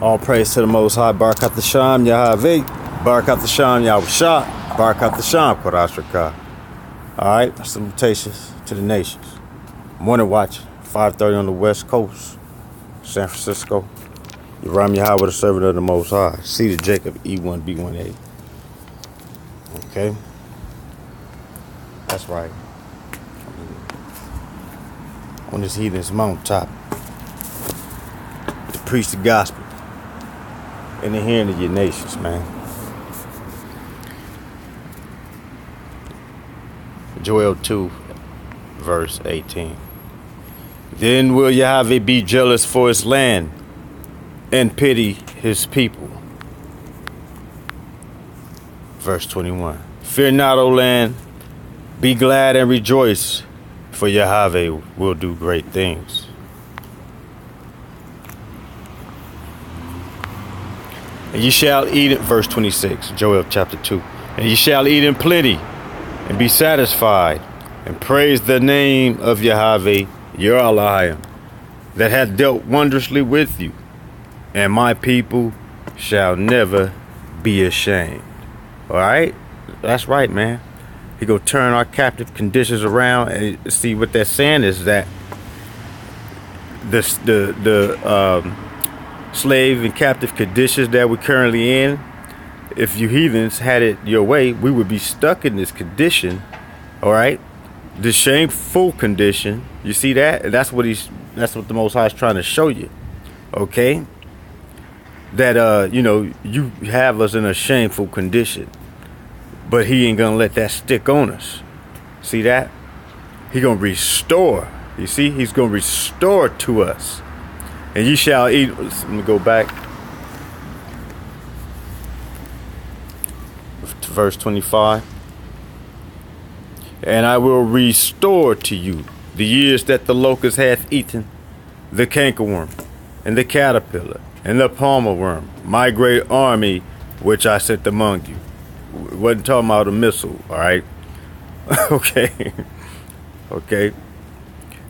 All praise to the Most High. Barakat Hashem, Yahweh. Barakat Hashem, Yahushua. Barakat Hashem, Qur'an. All right, salutations to the nations. Morning watch, 5:30 on the West Coast, San Francisco. Yeram Yahweh, the servant of the Most High. Seed of Jacob, E1, B1A. Okay, that's right. On this heathen's mountaintop, to preach the gospel in the hearing of your nations, man. Joel 2, verse 18. Then will Yahweh be jealous for his land and pity his people. Verse 21. Fear not, O land, be glad and rejoice, for Yahweh will do great things. And ye shall eat it, verse 26, Joel chapter 2. And ye shall eat in plenty, and be satisfied, and praise the name of Yahweh, your Elohim, that hath dealt wondrously with you, and my people shall never be ashamed. All right? That's right, man. He gonna turn our captive conditions around, and see what they're saying is that the slave and captive conditions that we're currently in, if you heathens had it your way, we would be stuck in this condition. All right, the shameful condition. You see that? That's what the Most High is trying to show you. Okay, that you have us in a shameful condition, but he ain't gonna let that stick on us. See that? He gonna restore. You see, he's gonna restore to us. And ye shall eat. Let me go back to verse 25. And I will restore to you the years that the locust hath eaten, the cankerworm, and the caterpillar, and the palmer worm, my great army which I sent among you. Wasn't talking about a missile, all right? Okay. Okay.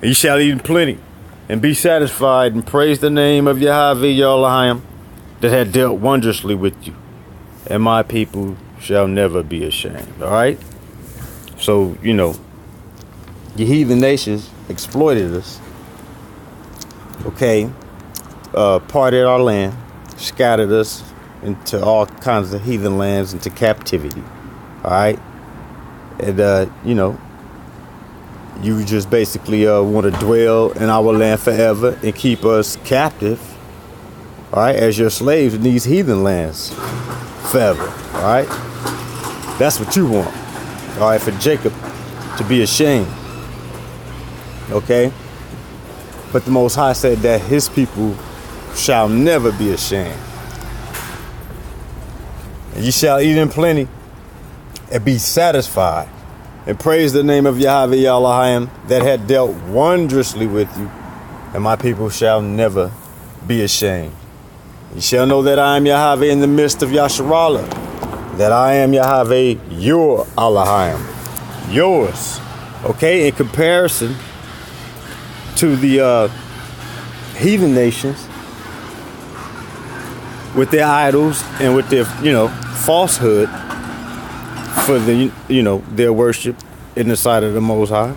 And ye shall eat in plenty, and be satisfied, and praise the name of Yahweh your Elohim, that had dealt wondrously with you, and my people shall never be ashamed. All right? So, the heathen nations exploited us. Okay? Parted our land, scattered us into all kinds of heathen lands, into captivity. All right? And, you just basically want to dwell in our land forever and keep us captive, all right, as your slaves in these heathen lands forever, all right? That's what you want, all right, for Jacob to be ashamed, okay? But the Most High said that his people shall never be ashamed. And ye shall eat in plenty and be satisfied, and praise the name of Yahweh Elohim, that had dealt wondrously with you, and my people shall never be ashamed. You shall know that I am Yahweh in the midst of Yasharallah, that I am Yahweh your Elohim, yours. Okay, in comparison to the heathen nations with their idols and with their falsehood for the their worship in the sight of the Most High.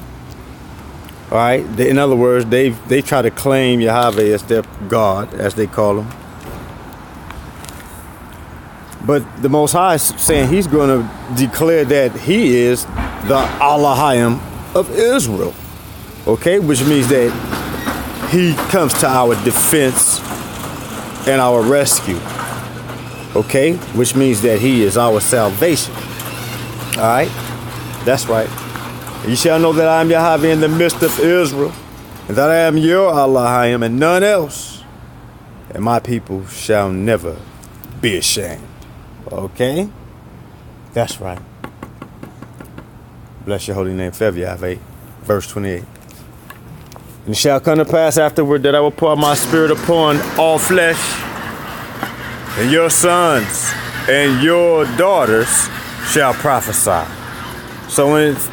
All right. In other words, they try to claim Yahweh as their God, as they call him. But the Most High is saying he's going to declare that he is the Elohim of Israel. Okay, which means that he comes to our defense and our rescue. Okay, which means that he is our salvation. All right, that's right. You shall know that I am Yahweh in the midst of Israel, and that I am your Elohim and none else, and my people shall never be ashamed. Okay, that's right. Bless your holy name forever, Yahweh. Verse 28. And it shall come to pass afterward that I will pour my spirit upon all flesh, and your sons and your daughters shall prophesy. So when it's,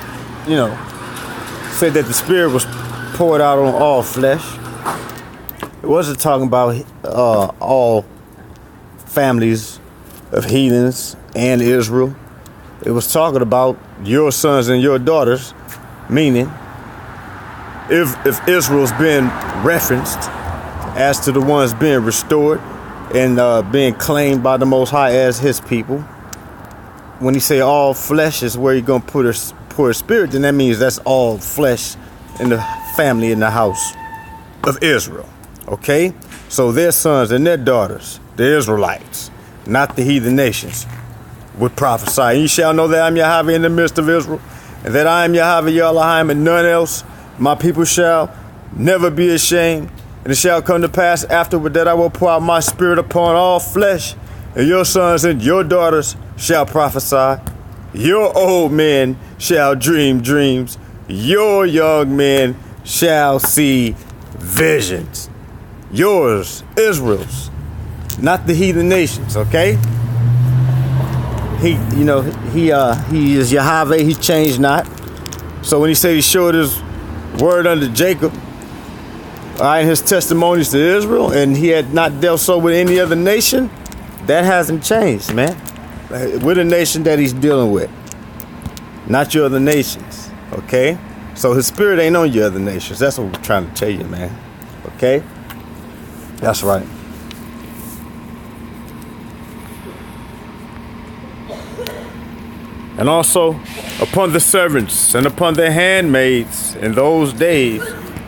said that the Spirit was poured out on all flesh, it wasn't talking about all families of heathens and Israel. It was talking about your sons and your daughters, meaning if Israel's been referenced as to the ones being restored and being claimed by the Most High as his people, when he say all flesh is where you're going to pour his spirit, then that means that's all flesh in the family in the house of Israel. Okay? So their sons and their daughters, the Israelites, not the heathen nations, would prophesy. Ye shall know that I am Yahweh in the midst of Israel, and that I am Yahweh Elohim and none else. My people shall never be ashamed. And it shall come to pass afterward that I will pour out my spirit upon all flesh, and your sons and your daughters shall prophesy. Your old men shall dream dreams. Your young men shall see visions. Yours, Israel's, not the heathen nations, okay? He is Yahweh, he changed not. So when he said he showed his word unto Jacob, all right, his testimonies to Israel, and he had not dealt so with any other nation, that hasn't changed, man. We're the nation that he's dealing with, not your other nations, okay? So his spirit ain't on your other nations. That's what we're trying to tell you, man, okay? That's right. And also upon the servants and upon their handmaids in those days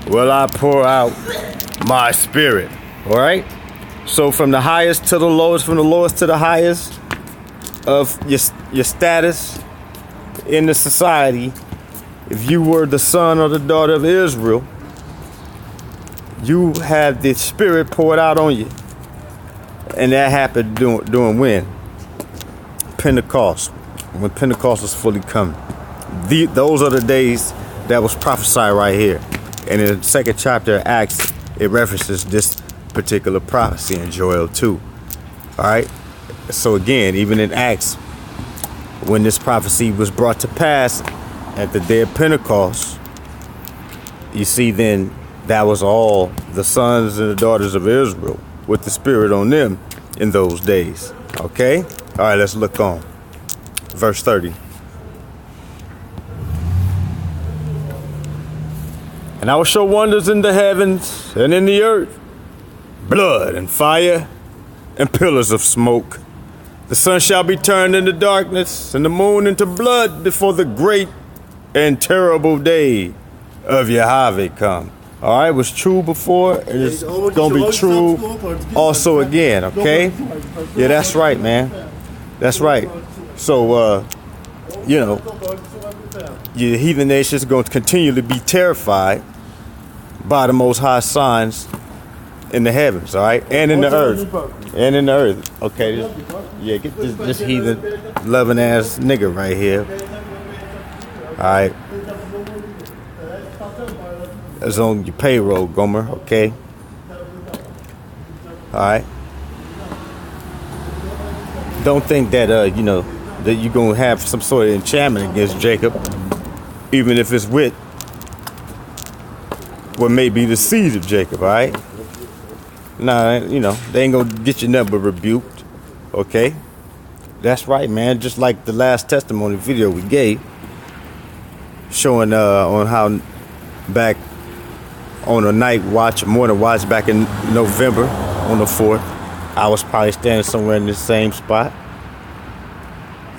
will I pour out my spirit. All right? So from the highest to the lowest, from the lowest to the highest of your status in the society, if you were the son or the daughter of Israel, you had the spirit poured out on you. And that happened during when? Pentecost. When Pentecost was fully coming. Those are the days that was prophesied right here. And in the second chapter of Acts, it references this particular prophecy in Joel 2. All right? So again, even in Acts, when this prophecy was brought to pass at the day of Pentecost, you see then that was all the sons and the daughters of Israel with the spirit on them in those days. Okay? All right, let's look on. Verse 30. And I will show wonders in the heavens and in the earth, blood and fire and pillars of smoke. The sun shall be turned into darkness and the moon into blood before the great and terrible day of Yahweh come. All right, it was true before, and it's going to be true also again, okay? Yeah, that's right, man. That's right. So, your heathen nations are going to continue to be terrified by the Most High signs in the heavens, all right? And in the earth. And in the earth. Okay, get this heathen loving ass nigga right here. All right. That's on your payroll, Gomer, okay? All right. Don't think that, that you're going to have some sort of enchantment against Jacob, even if it's with what may be the seed of Jacob, all right? Nah, they ain't going to get you nothing but rebuked, okay? That's right, man. Just like the last testimony video we gave, showing on how back on a night watch, morning watch back in November on the 4th, I was probably standing somewhere in this same spot.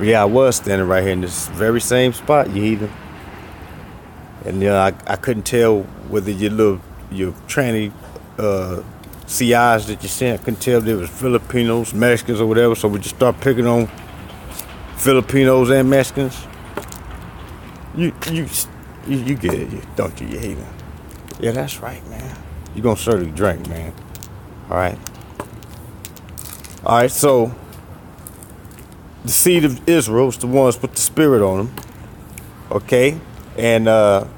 Yeah, I was standing right here in this very same spot, you heathen. And I couldn't tell whether your tranny CIs that you sent, I couldn't tell if they was Filipinos, Mexicans, or whatever. So we just start picking on Filipinos and Mexicans. You get it, don't you heathen? Yeah, that's right, man. You're gonna certainly drink, man. All right. All right, so the seed of Israel is the ones with the spirit on them. Okay? And the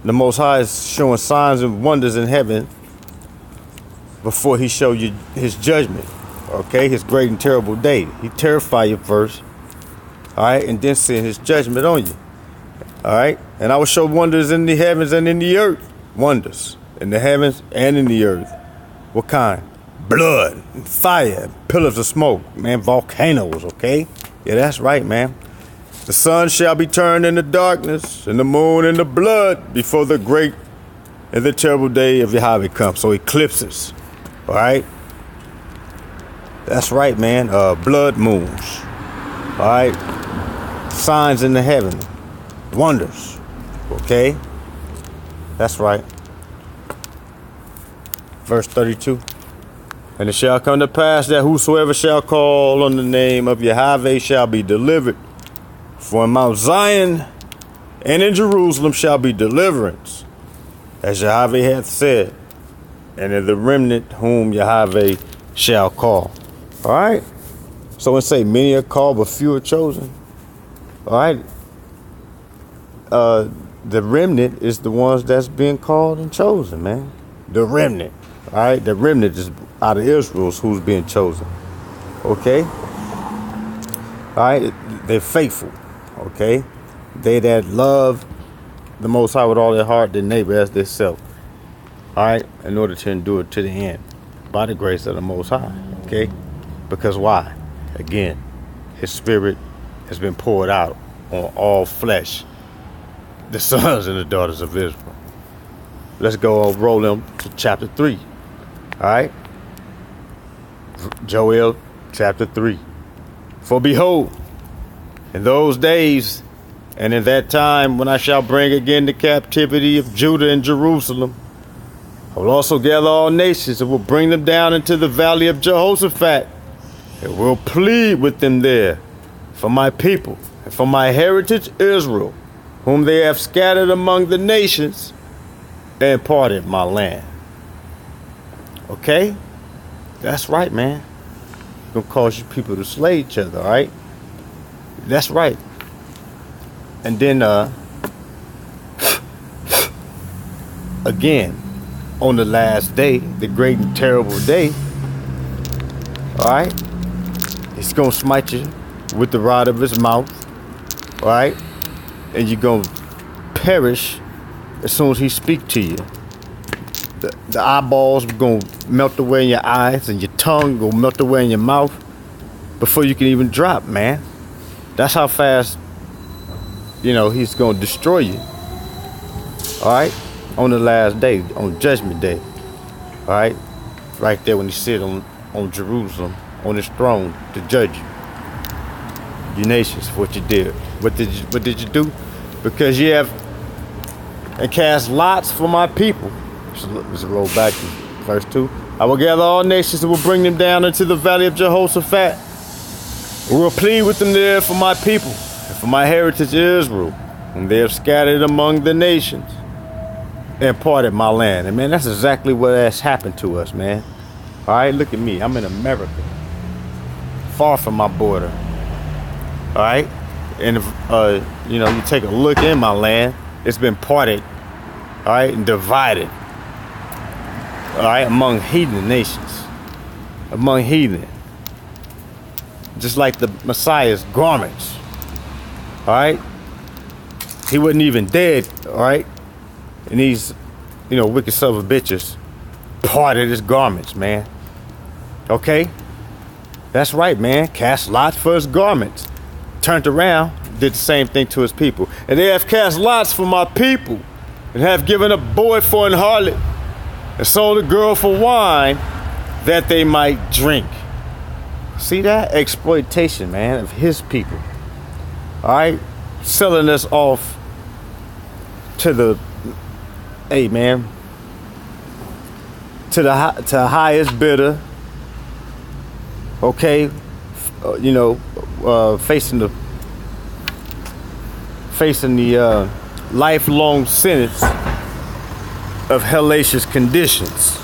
Most High is showing signs and wonders in heaven before he show you his judgment. Okay? His great and terrible day. He terrify you first. All right? And then send his judgment on you. All right? And I will show wonders in the heavens and in the earth. Wonders in the heavens and in the earth. What kind? blood, and fire, and pillars of smoke, man, volcanoes, okay? Yeah, that's right, man. The sun shall be turned into darkness, and the moon into blood before the great and the terrible day of Yahweh comes. So eclipses, all right? That's right, man. Blood moons, all right? Signs in the heaven, wonders, okay? That's right. Verse 32. And it shall come to pass that whosoever shall call on the name of Yahweh shall be delivered. For in Mount Zion and in Jerusalem shall be deliverance, as Yahweh hath said, and in the remnant whom Yahweh shall call. All right? So it say many are called, but few are chosen. All right? The remnant is the ones that's being called and chosen, man. The remnant. All right? The remnant is out of Israel who's being chosen. Okay? All right? They're faithful. Okay? They that love the Most High with all their heart, their neighbor as themselves. All right? In order to endure to the end. By the grace of the Most High. Okay? Because why? Again, His Spirit has been poured out on all flesh. The sons and the daughters of Israel. Let's go roll them to chapter 3. All right? Joel chapter 3. For behold, in those days and in that time when I shall bring again the captivity of Judah and Jerusalem, I will also gather all nations and will bring them down into the valley of Jehoshaphat and will plead with them there for my people and for my heritage Israel, whom they have scattered among the nations and parted my land. Okay? That's right, man. It's gonna cause you people to slay each other, all right? That's right. And then, again, on the last day, the great and terrible day, all right? He's gonna smite you with the rod of his mouth, all right? And you're gonna perish as soon as he speak to you. The eyeballs gonna melt away in your eyes, and your tongue gonna melt away in your mouth before you can even drop, man. That's how fast, he's gonna destroy you. All right, on the last day, on Judgment Day. All right, right there when he sit on Jerusalem on his throne to judge you nations for what you did. What did you do? Because you have and cast lots for my people. Let's roll back to verse 2. I will gather all nations and will bring them down into the valley of Jehoshaphat. We will plead with them there for my people and for my heritage Israel, and they have scattered among the nations and parted my land. And man, that's exactly what has happened to us, man. All right, look at me. I'm in America, far from my border. All right, and if you take a look in my land, it's been parted, all right, and divided, all right, among heathen nations, among heathen. Just like the Messiah's garments, all right? He wasn't even dead, all right? And these, wicked son of bitches parted his garments, man. Okay? That's right, man. Cast lots for his garments. Turned around, did the same thing to his people. And they have cast lots for my people, and have given a boy for an harlot, and sold a girl for wine, that they might drink. See that? Exploitation, man, of his people. All right? Selling us off to the, to the highest bidder. Okay? Facing the lifelong sentence of hellacious conditions.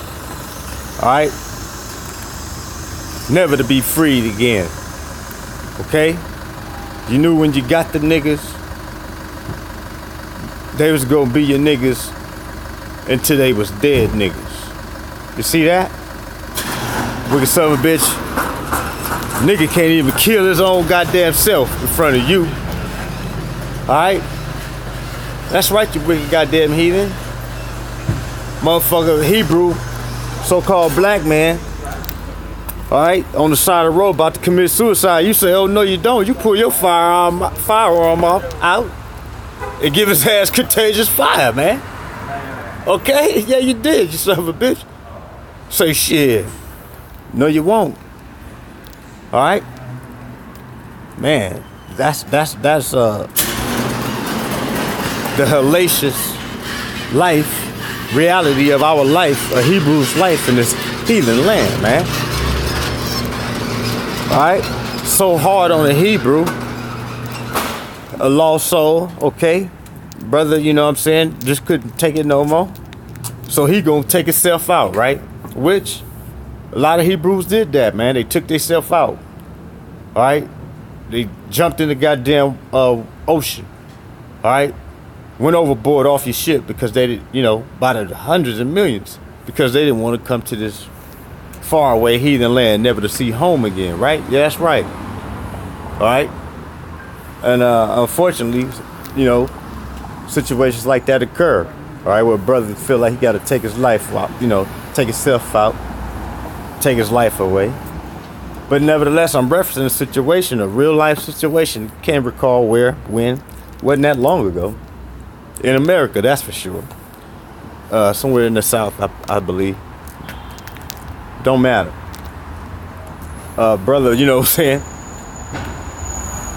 All right? Never to be freed again. Okay? You knew when you got the niggas, they was gonna be your niggas until they was dead niggas. You see that? Wicked son of a bitch. Nigga can't even kill his own goddamn self in front of you. Alright? That's right, you wicked goddamn heathen. Motherfucker, Hebrew, so-called black man, all right, on the side of the road about to commit suicide. You say, oh, no, you don't. You pull your firearm out and give his ass contagious fire, man. Okay? Yeah, you did, you son of a bitch. Say, shit. No, you won't. All right? Man, that's the hellacious life, reality of our life, a Hebrew's life in this heathen land, man. All right? So hard on a Hebrew, a lost soul, okay? Brother, you know what I'm saying, just couldn't take it no more. So he gonna take himself out, right? Which a lot of Hebrews did that, man. They took themselves out. All right? They jumped in the goddamn ocean. All right? Went overboard off your ship because they did, you know, by the hundreds of millions, because they didn't want to come to this faraway heathen land, never to see home again, right? Yeah, that's right. All right? And unfortunately, you know, situations like that occur. All right, where a brother feel like he got to take his life out, you know, take himself out, take his life away. But nevertheless, I'm referencing a situation, a real life situation. Can't recall where, when. Wasn't that long ago. In America, that's for sure. Somewhere in the South, I believe. Don't matter. Brother, you know what I'm saying?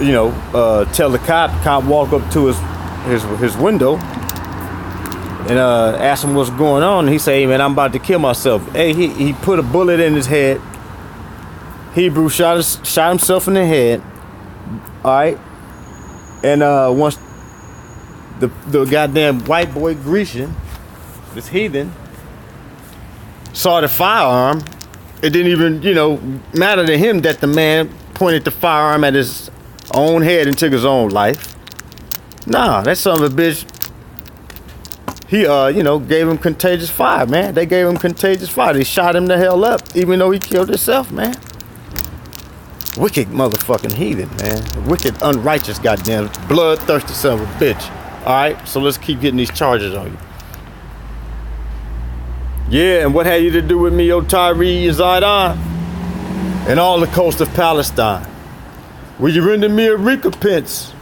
You know, tell the cop walk up to his window and ask him what's going on. He say, hey, man, I'm about to kill myself. Hey, he put a bullet in his head. Hebrew shot himself in the head. All right. And once the goddamn white boy Grecian, this heathen, saw the firearm, it didn't even, you know, matter to him that the man pointed the firearm at his own head and took his own life. Nah, that son of a bitch, he, you know, gave him contagious fire, man. They gave him contagious fire. They shot him the hell up, even though he killed himself, man. Wicked motherfucking heathen, man. Wicked, unrighteous, goddamn, bloodthirsty son of a bitch. All right, so let's keep getting these charges on you. Yeah, and what had you to do with me, O Tyre and Zidon, and all the coast of Palestine? Will you render me a recompense?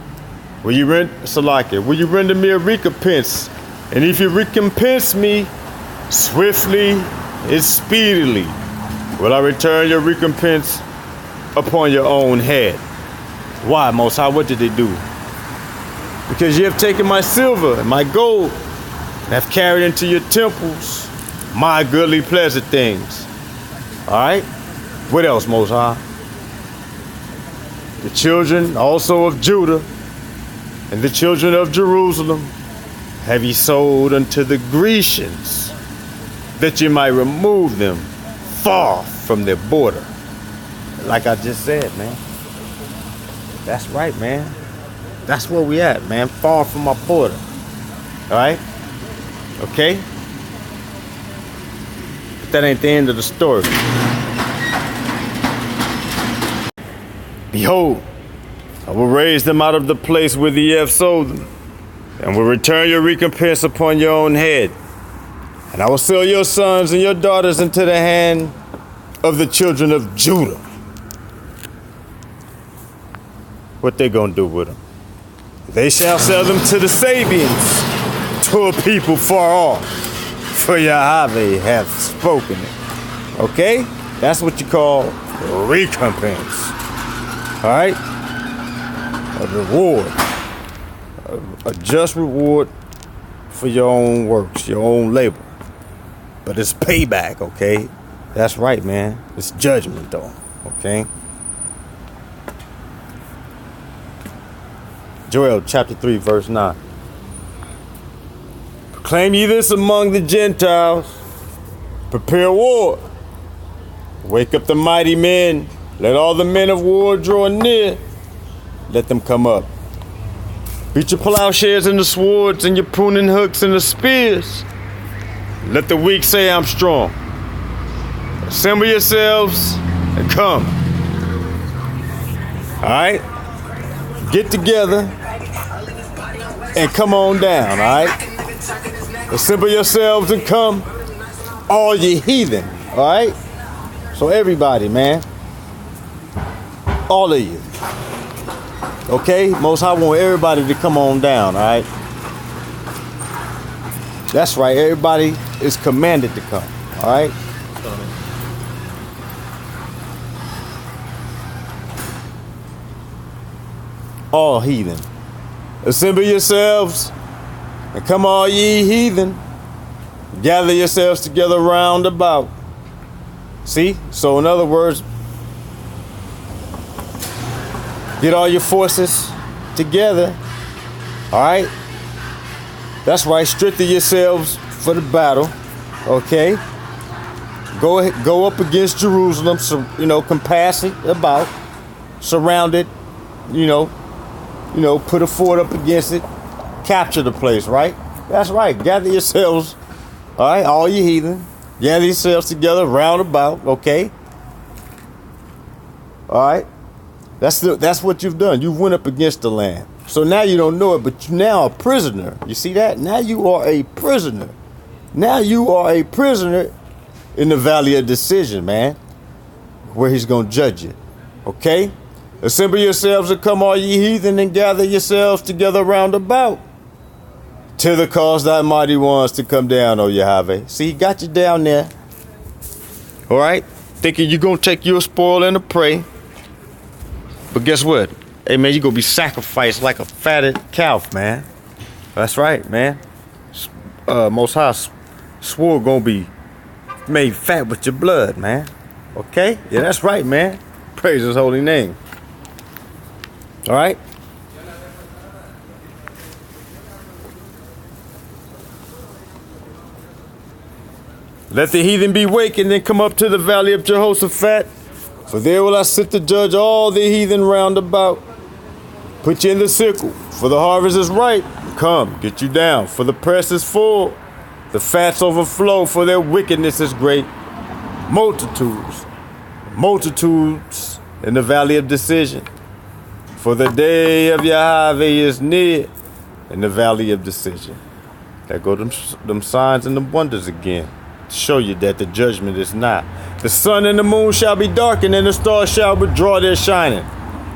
Will you render me a recompense? And if you recompense me swiftly and speedily, will I return your recompense upon your own head? Why, Most High? What did they do? Because you have taken my silver and my gold and have carried into your temples my goodly pleasant things. All right? What else, Most High? The children also of Judah and the children of Jerusalem have ye sold unto the Grecians, that you might remove them far from their border. Like I just said, man. That's right, man. That's where we at, man. Far from our border. All right? Okay? But that ain't the end of the story. Behold, I will raise them out of the place where ye have sold them, and will return your recompense upon your own head. And I will sell your sons and your daughters into the hand of the children of Judah. What they gonna do with them? They shall sell them to the Sabians, to a people far off, for Yahweh hath spoken it. Okay? That's what you call recompense. All right? A reward. A just reward for your own works, your own labor. But it's payback, okay? That's right, man. It's judgment, though, okay? Joel chapter 3, verse 9. Proclaim ye this among the Gentiles. Prepare war. Wake up the mighty men. Let all the men of war draw near. Let them come up. Beat your plowshares and the swords and your pruning hooks and the spears. Let the weak say, I'm strong. Assemble yourselves and come. All right? Get together and come on down, all right? Assemble yourselves and come, all ye heathen, all right? That's So everybody, man, all of you, okay? Most High want everybody to come on down, all right? That's right, everybody is commanded to come, all right? All heathen, assemble yourselves, and come all ye heathen, gather yourselves together round about. See? So in other words, get all your forces together. All right? That's right. Strengthen yourselves for the battle. Okay? Go up against Jerusalem, so, compass it about, surround it, put a fort up against it, capture the place, right? That's right. Gather yourselves, all right, all you heathen. Gather yourselves together round about, okay? All right? That's what you've done. You went up against the land. So now you don't know it, but you're now a prisoner. You see that? Now you are a prisoner. Now you are a prisoner in the valley of decision, man, where he's going to judge you, okay? Assemble yourselves and come all ye heathen and gather yourselves together round about. Till the cause thy mighty ones to come down, O Yahweh. See, he got you down there. All right? Thinking you're going to take your spoil and a prey. But guess what? Hey, man, you're going to be sacrificed like a fatted calf, man. That's right, man. Most High swore going to be made fat with your blood, man. Okay? Yeah, that's right, man. Praise his holy name. All right? Let the heathen be wakened and come up to the valley of Jehoshaphat. For there will I sit to judge all the heathen round about. Put you in the sickle, for the harvest is ripe. Come, get you down, for the press is full. The fats overflow, for their wickedness is great. Multitudes, multitudes in the valley of decision. For the day of Yahweh is near in the valley of decision. There go them signs and them wonders again. Show you that the judgment is not. The sun and the moon shall be darkened, and the stars shall withdraw their shining.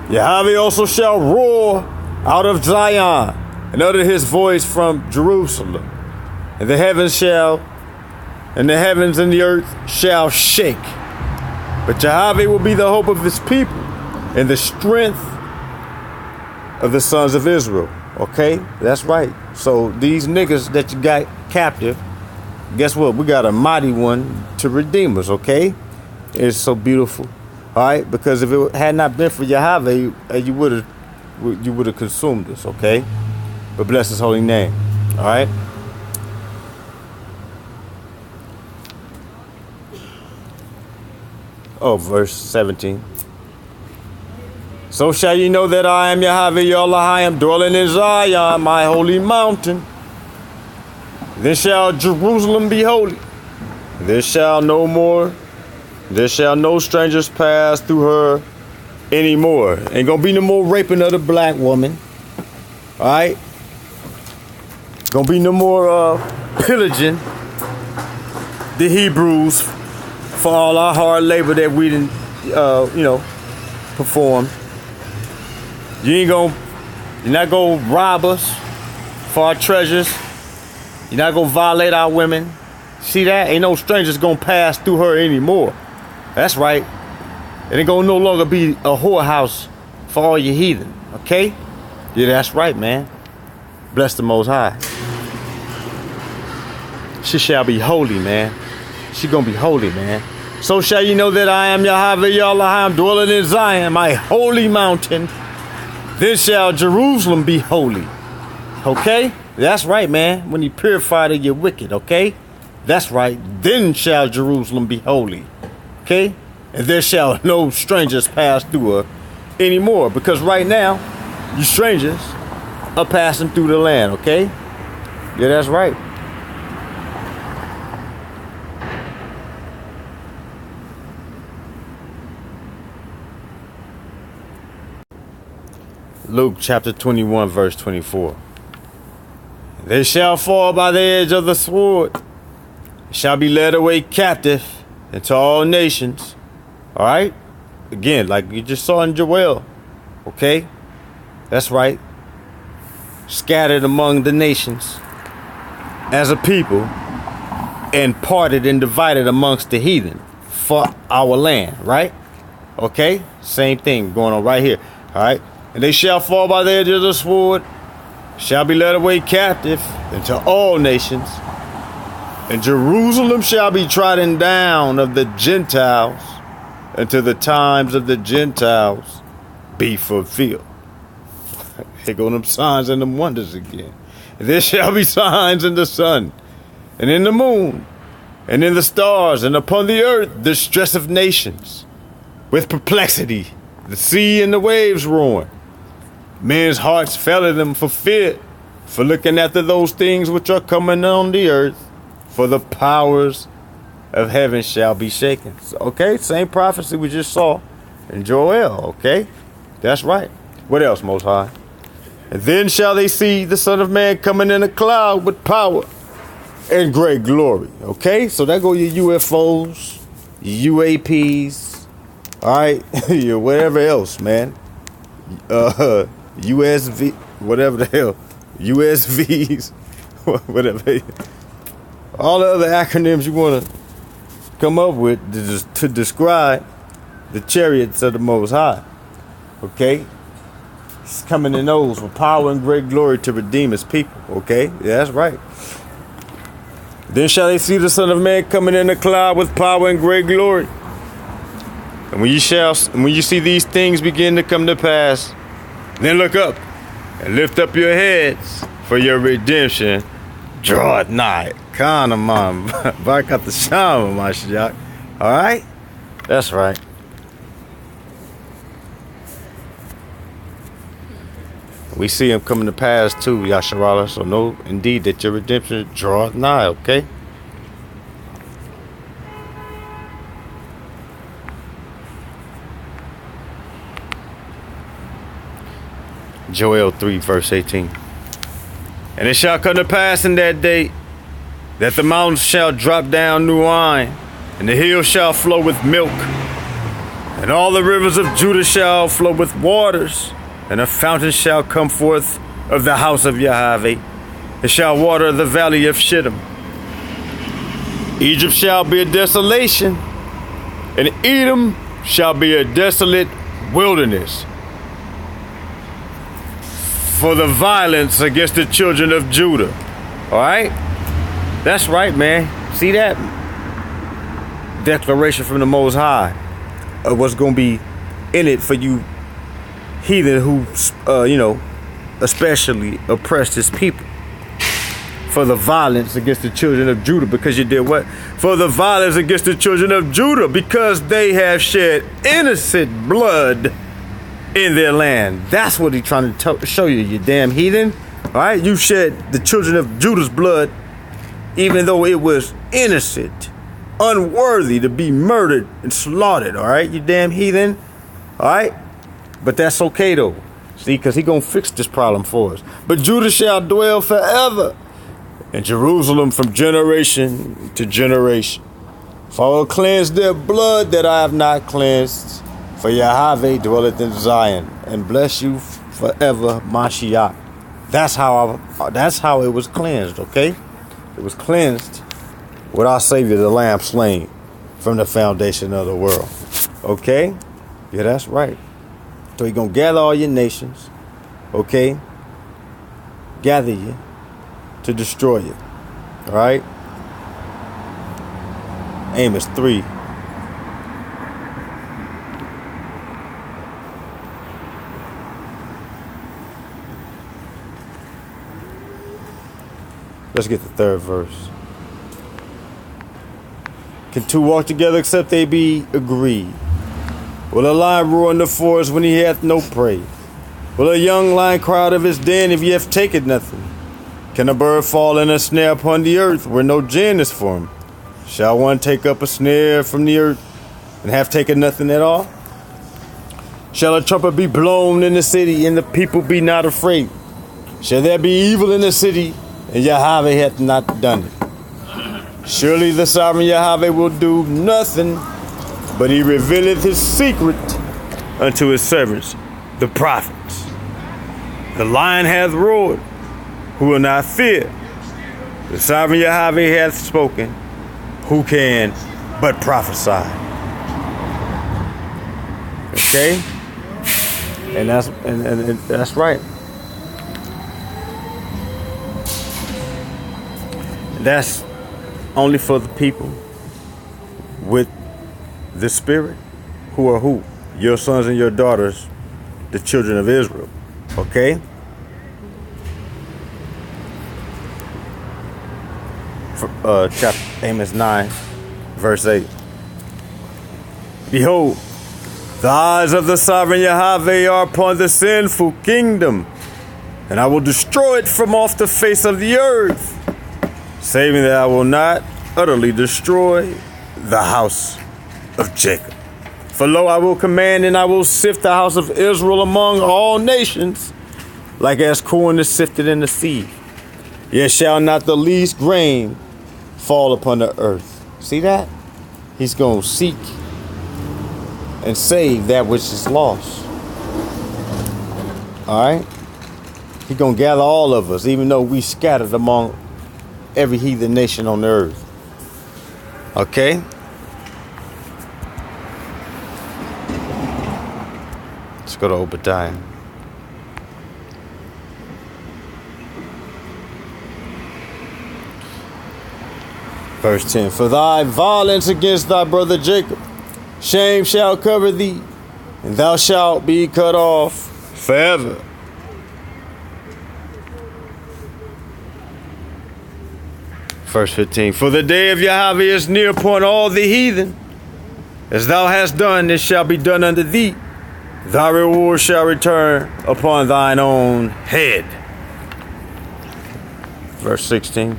Yahweh also shall roar out of Zion, and utter his voice from Jerusalem. And the heavens and the earth shall shake. But Yahweh will be the hope of his people, and the strength of the sons of Israel. Okay? That's right. So these niggas that you got captive, guess what? We got a mighty one to redeem us, okay? It's so beautiful, all right? Because if it had not been for Yahweh, you would have consumed us, okay? But bless his holy name, all right? Oh, verse 17. So shall you know that I am Yahweh, I am dwelling in Zion, my holy mountain. Then shall Jerusalem be holy. There shall no strangers pass through her anymore. Ain't gonna be no more raping of the black woman. Alright? Gonna be no more pillaging the Hebrews for all our hard labor that we didn't perform. You're not gonna rob us for our treasures. You're not gonna violate our women. See that? Ain't no strangers gonna pass through her anymore. That's right. It ain't gonna no longer be a whorehouse for all you heathen. Okay? Yeah, that's right, man. Bless the Most High. She shall be holy, man. She gonna be holy, man. So shall you know that I am Yahweh, I am dwelling in Zion, my holy mountain. Then shall Jerusalem be holy. Okay? That's right, man. When he purified of your wicked, okay? That's right. Then shall Jerusalem be holy. Okay? And there shall no strangers pass through her anymore. Because right now, you strangers are passing through the land, okay? Yeah, that's right. Luke chapter 21, verse 24. They shall fall by the edge of the sword, shall be led away captive into all nations, All right? Again, like you just saw in Joel. Okay? That's right. Scattered among the nations as a people and parted and divided amongst the heathen for our land, right? Okay? Same thing going on right here. All right? And they shall fall by the edge of the sword, shall be led away captive into all nations, and Jerusalem shall be trodden down of the Gentiles until the times of the Gentiles be fulfilled. Here go them signs and them wonders again. And there shall be signs in the sun, and in the moon, and in the stars, and upon the earth the stress of nations, with perplexity, the sea and the waves roaring. Men's hearts faileth them for fear, for looking after those things which are coming on the earth, for the powers of heaven shall be shaken. So, okay, same prophecy we just saw in Joel, okay? That's right. What else, Most High? And then shall they see the Son of Man coming in a cloud with power and great glory. Okay, so there go your UFOs, your UAPs, all right, your whatever else, man. USV, whatever the hell, USVs, whatever. All the other acronyms you want to come up with to describe the chariots of the Most High. Okay? He's coming in those with power and great glory to redeem his people. Okay? Yeah, that's right. Then shall they see the Son of Man coming in a cloud with power and great glory. And when you see these things begin to come to pass, then look up and lift up your heads, for your redemption draweth nigh. Kind of man, back at the shama, my shot. All right? That's right. We see him coming to pass too, Yasharala. So know indeed that your redemption draweth nigh, okay? Joel 3, verse 18. And it shall come to pass in that day that the mountains shall drop down new wine, and the hills shall flow with milk, and all the rivers of Judah shall flow with waters, and a fountain shall come forth of the house of Yahweh. It shall water the valley of Shittim. Egypt shall be a desolation, and Edom shall be a desolate wilderness, for the violence against the children of Judah. All right? That's right, man. See that? Declaration from the Most High of what's going to be in it for you heathen who, especially oppressed his people. For the violence against the children of Judah, because you did what? For the violence against the children of Judah, because they have shed innocent blood in their land. That's what he's trying to show you, you damn heathen. All right, you shed the children of Judah's blood, even though it was innocent, unworthy to be murdered and slaughtered. All right, you damn heathen. All right, but that's okay though. See, because he gonna fix this problem for us. But Judah shall dwell forever, and Jerusalem from generation to generation. For I will cleanse their blood that I have not cleansed. For Yahweh dwelleth in Zion, and bless you forever, Mashiach. That's how it was cleansed, okay? It was cleansed with our Savior, the Lamb slain from the foundation of the world. Okay? Yeah, that's right. So he's going to gather all your nations, okay? Gather you to destroy you, all right? Amos 3. Let's get the third verse. Can two walk together except they be agreed? Will a lion roar in the forest when he hath no prey? Will a young lion cry out of his den if he hath taken nothing? Can a bird fall in a snare upon the earth where no gin is for him? Shall one take up a snare from the earth and have taken nothing at all? Shall a trumpet be blown in the city and the people be not afraid? Shall there be evil in the city and Yahweh hath not done it? Surely the sovereign Yahweh will do nothing but he revealeth his secret unto his servants, the prophets. The lion hath roared, who will not fear? The sovereign Yahweh hath spoken, who can but prophesy? Okay? And that's right. That's only for the people with the Spirit, who are who? Your sons and your daughters, the children of Israel. Okay? Chapter Amos 9, verse 8. Behold, the eyes of the sovereign Yahweh are upon the sinful kingdom, and I will destroy it from off the face of the earth, saving that I will not utterly destroy the house of Jacob. For lo, I will command, and I will sift the house of Israel among all nations, like as corn is sifted in the sieve. Yet shall not the least grain fall upon the earth. See that? He's going to seek and save that which is lost. All right? He's going to gather all of us, even though we scattered among every heathen nation on the earth. Okay? Let's go to Obadiah. Verse 10. For thy violence against thy brother Jacob, shame shall cover thee, and thou shalt be cut off forever. Verse 15. For the day of Yahweh is near upon all the heathen. As thou hast done, it shall be done unto thee. Thy reward shall return upon thine own head. Verse 16.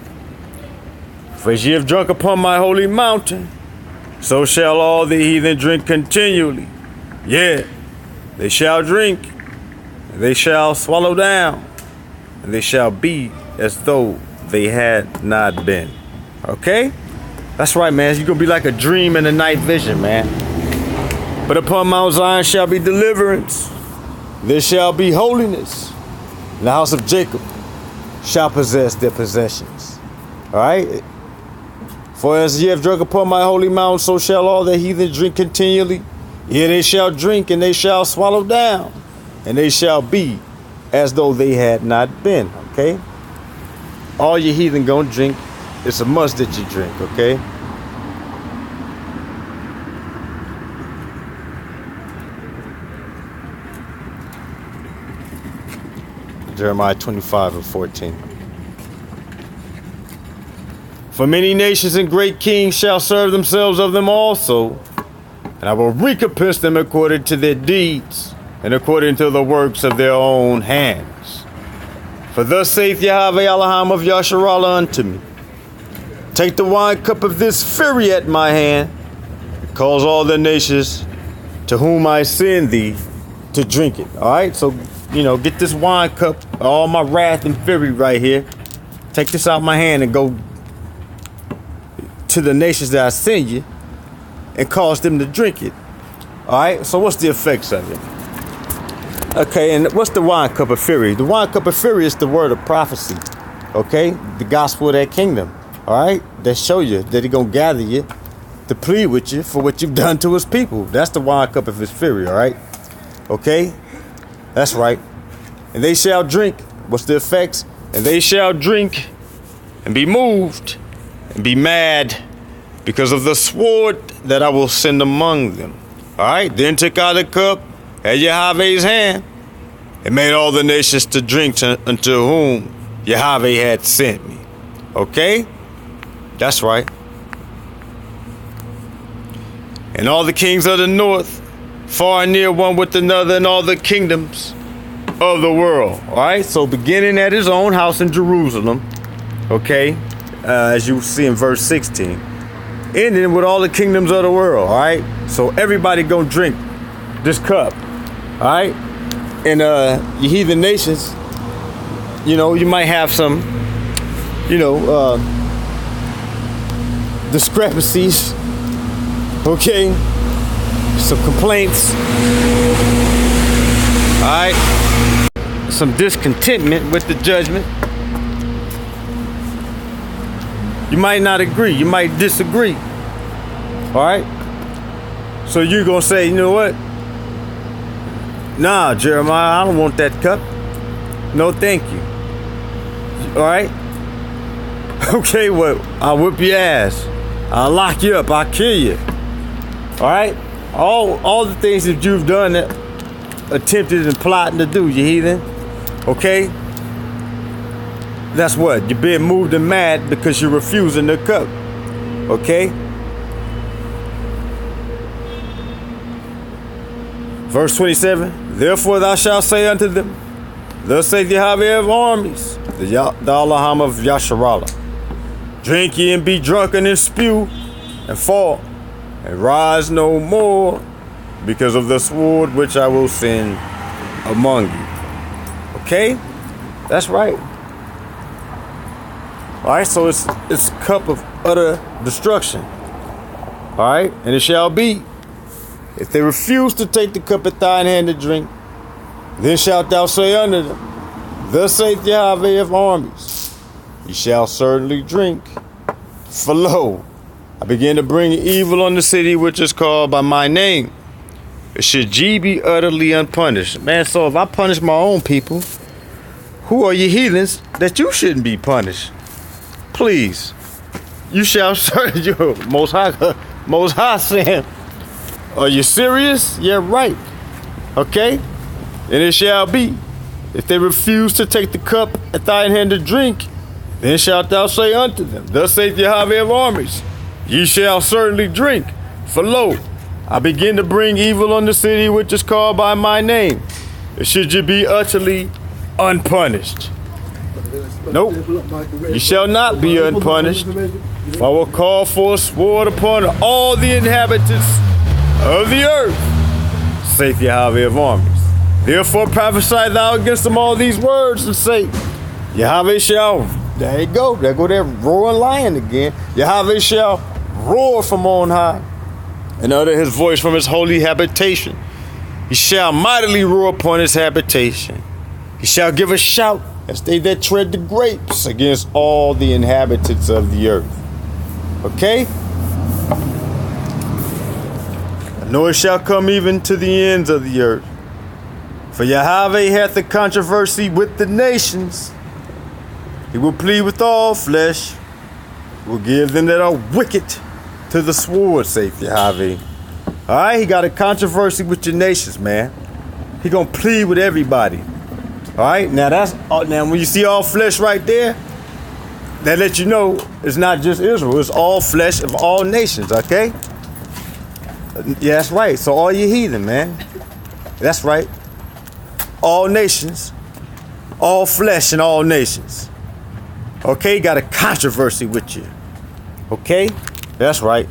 For as ye have drunk upon my holy mountain, so shall all the heathen drink continually. Yea, they shall drink, and they shall swallow down, and they shall be as though they had not been. Okay? That's right, man. You're going to be like a dream in a night vision, man. But upon Mount Zion shall be deliverance. There shall be holiness. And the house of Jacob shall possess their possessions. All right? For as ye have drunk upon my holy mountain, so shall all the heathen drink continually. Yea, they shall drink, and they shall swallow down, and they shall be as though they had not been. Okay? All your heathen gonna drink. It's a must that you drink, okay? Jeremiah 25 and 14. For many nations and great kings shall serve themselves of them also, and I will recompense them according to their deeds and according to the works of their own hands. For thus saith Yahweh Elohim of Yasharallah unto me, take the wine cup of this fury at my hand, and cause all the nations to whom I send thee to drink it. All right, so, get this wine cup, all my wrath and fury right here. Take this out my hand and go to the nations that I send you and cause them to drink it. All right, so what's the effects of it? Okay, and what's the wine cup of fury? The wine cup of fury is the word of prophecy, okay? The gospel of that kingdom, all right? That show you that he's going to gather you to plead with you for what you've done to his people. That's the wine cup of his fury, all right? Okay? That's right. And they shall drink. What's the effects? And they shall drink and be moved and be mad because of the sword that I will send among them. All right? Then took out the cup at Yahweh's hand and made all the nations to drink unto whom Yahweh had sent me. Okay? That's right. And all the kings of the north, far and near one with another, and all the kingdoms of the world. All right? So beginning at his own house in Jerusalem, okay, as you see in verse 16, ending with all the kingdoms of the world. All right? So everybody gonna drink this cup. All right? And you heathen nations, you might have some, discrepancies, okay? some complaints. All right. Some discontentment with the judgment. You might not agree. You might disagree. All right. So you're going to say, you know what? Nah, Jeremiah, I don't want that cup. No, thank you. All right. Okay, well, I'll whip your ass. I'll lock you up. I'll kill you. All right. All the things that you've done, that attempted and plotting to do, you heathen. Okay. That's what? You're being moved and mad because you're refusing the cup. Okay. Verse 27. Therefore thou shalt say unto them, thus saith Yahweh of armies, the Elohim of Yasharallah. Drink ye and be drunken and spew and fall and rise no more because of the sword which I will send among you. Okay? That's right. All right, so it's a cup of utter destruction. All right, and it shall be, if they refuse to take the cup at thine hand to drink, then shalt thou say unto them, thus saith Yahweh of armies, ye shall certainly drink. For lo, I begin to bring evil on the city which is called by my name. Should ye be utterly unpunished? Man, so if I punish my own people, who are you heathens that you shouldn't be punished? Please, you shall serve your Most High saying, are you serious? Yeah, right. Okay? And it shall be, if they refuse to take the cup at thine hand to drink, then shalt thou say unto them, thus saith Yahweh of armies, ye shall certainly drink. For lo, I begin to bring evil on the city which is called by my name. Should you be utterly unpunished? Nope. You shall not be unpunished. For I will call for a sword upon all the inhabitants of the earth, saith Yahweh of armies. Therefore prophesy thou against them all these words and say, Yahweh shall, there you go, there go that roaring lion again. Yahweh shall roar from on high and utter his voice from his holy habitation. He shall mightily roar upon his habitation. He shall give a shout as they that tread the grapes against all the inhabitants of the earth. Okay? Nor it shall come even to the ends of the earth. For Yahweh hath a controversy with the nations. He will plead with all flesh. He will give them that are wicked to the sword, saith Yahweh. All right, he got a controversy with your nations, man. He gonna plead with everybody. All right, now when you see all flesh right there, that lets you know it's not just Israel, it's all flesh of all nations, okay? Yeah, that's right. So all you heathen, man. That's right. All nations, all flesh and all nations. Okay, got a controversy with you. Okay, that's right.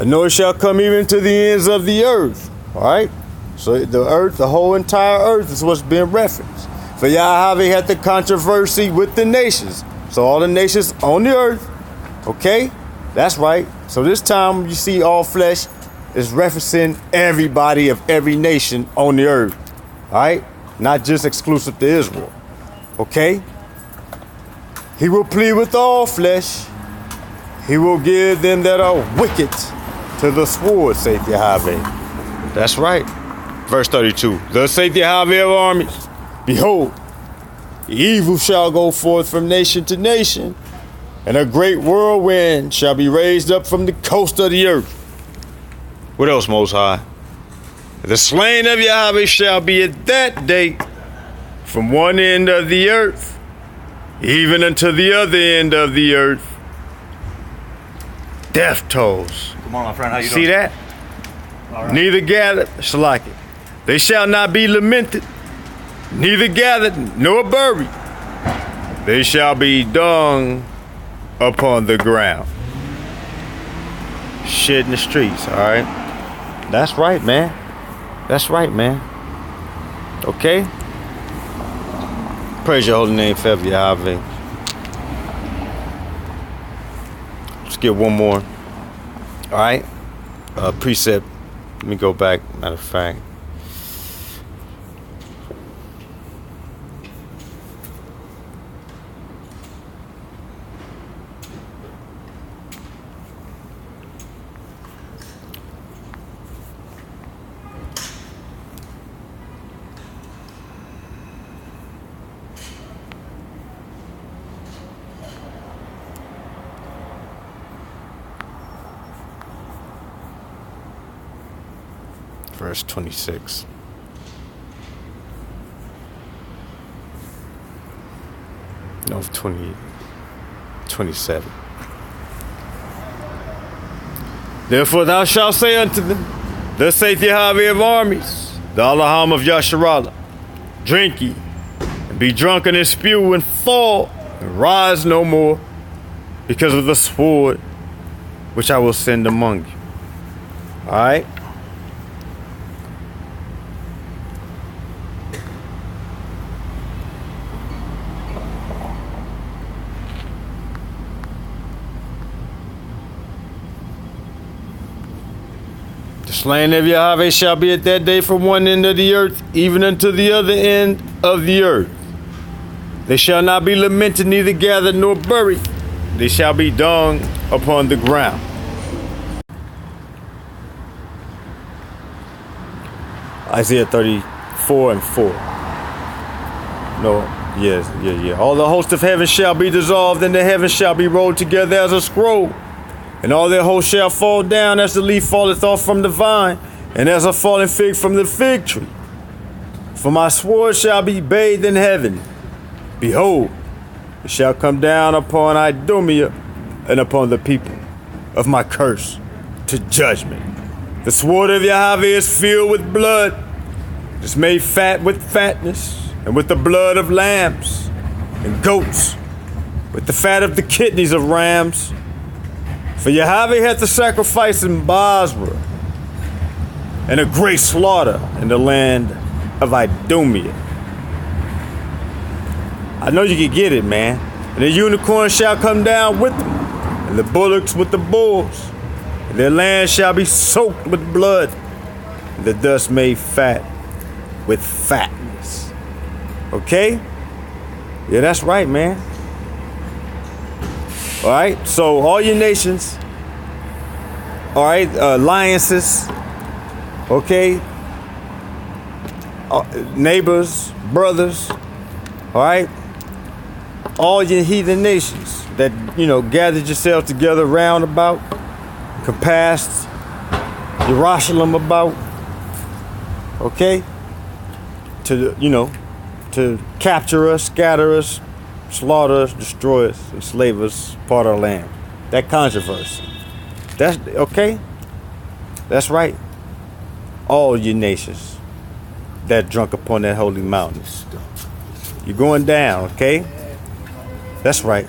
Nor shall come even to the ends of the earth. All right, so the earth, the whole entire earth is what's being referenced. For Yahweh had the controversy with the nations. So all the nations on the earth. Okay, that's right. So this time you see all flesh is referencing everybody of every nation on the earth. All right, not just exclusive to Israel. Okay. He will plead with all flesh. He will give them that are wicked to the sword, saith Yahweh. That's right. Verse 32. Thus saith Yahweh of armies, behold, evil shall go forth from nation to nation, and a great whirlwind shall be raised up from the coast of the earth. What else, Most High? The slain of Yahweh shall be at that day from one end of the earth even unto the other end of the earth. Death tolls. Come on, my friend, how you See doing? that? All right. Neither gathered, Shalaki. They shall not be lamented, neither gathered nor buried. They shall be dung upon the ground. Shit in the streets, all right? That's right, man. That's right, man. Okay? Praise your holy name forever, Yahweh. Let's get one more. All right? Precept Let me go back, matter of fact. Verse 26. No, 27. Therefore thou shalt say unto them, thus saith Yahweh of armies, the Elohim of Yasharallah, drink ye, and be drunken and spew and fall, and rise no more, because of the sword which I will send among you. All right? The slain of Yahweh shall be at that day from one end of the earth, even unto the other end of the earth. They shall not be lamented, neither gathered nor buried. They shall be dung upon the ground. Isaiah 34 and 4. No, yes. All the host of heaven shall be dissolved, and the heavens shall be rolled together as a scroll. And all their hosts shall fall down as the leaf falleth off from the vine, and as a fallen fig from the fig tree. For my sword shall be bathed in heaven. Behold, it shall come down upon Idumea and upon the people of my curse to judgment. The sword of Yahweh is filled with blood. It is made fat with fatness, and with the blood of lambs and goats, with the fat of the kidneys of rams. For Yahweh hath the sacrifice in Basra, and a great slaughter in the land of Idumea. I know you can get it, man. And the unicorn shall come down with them, and the bullocks with the bulls. And their land shall be soaked with blood, and the dust made fat with fatness. Okay? Yeah, that's right, man. All right, so all your nations, all right, alliances, okay, neighbors, brothers, all right, all your heathen nations that, gathered yourselves together round about, compassed Jerusalem about, okay, to capture us, scatter us, slaughter us, destroy us, enslave us, part our land. That controversy. That's okay. That's right. All your nations that drunk upon that holy mountain. You're going down, okay? That's right.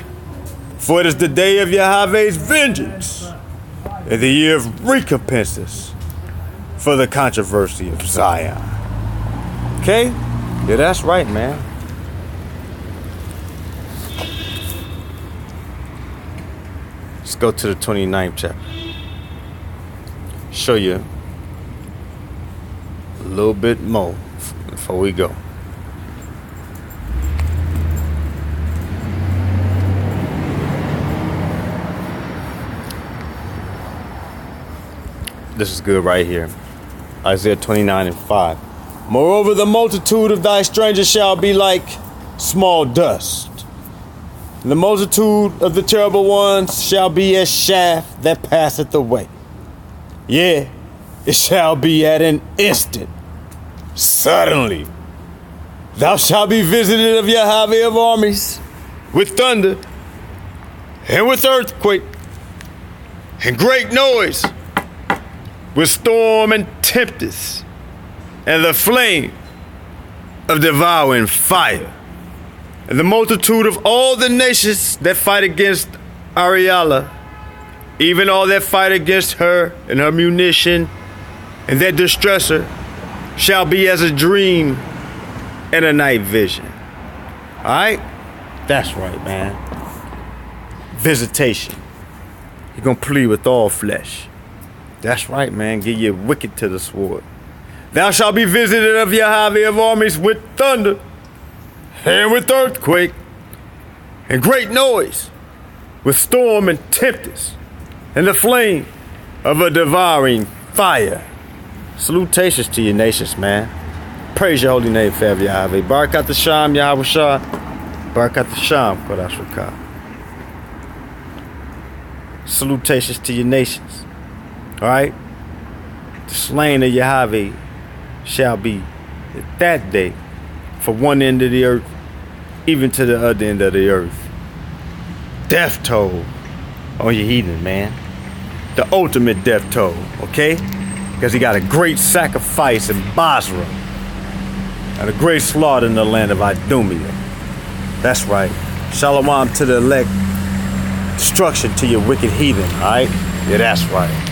For it is the day of Yahweh's vengeance, and the year of recompenses for the controversy of Zion. Okay? Yeah, that's right, man. Let's go to the 29th chapter. Show you a little bit more before we go. This is good right here. Isaiah 29 and 5. Moreover, the multitude of thy strangers shall be like small dust. And the multitude of the terrible ones shall be as shaft that passeth away. Yeah, it shall be at an instant. Suddenly, thou shalt be visited of Yahweh of armies, with thunder, and with earthquake, and great noise, with storm and tempest, and the flame of devouring fire. And the multitude of all the nations that fight against Ariella, even all that fight against her and her munition, and that distress her, shall be as a dream and a night vision. All right? That's right, man. Visitation. You're going to plead with all flesh. That's right, man. Give your wicked to the sword. Thou shalt be visited of Yahweh of armies with thunder, and with earthquake, and great noise, with storm and tempest, and the flame of a devouring fire. Salutations to your nations, man. Praise your holy name forever, Yahweh. Barakat Hashem, Yahweh Shah. Barakat Hashem, Kodash Rakah. Salutations to your nations. Alright? The slain of Yahweh shall be at that day from one end of the earth even to the other end of the earth. Death toll on your heathen, man. The ultimate death toll, okay? Because he got a great sacrifice in Basra and a great slaughter in the land of Idumea. That's right. Shalom to the elect. Destruction to your wicked heathen, alright? Yeah, that's right.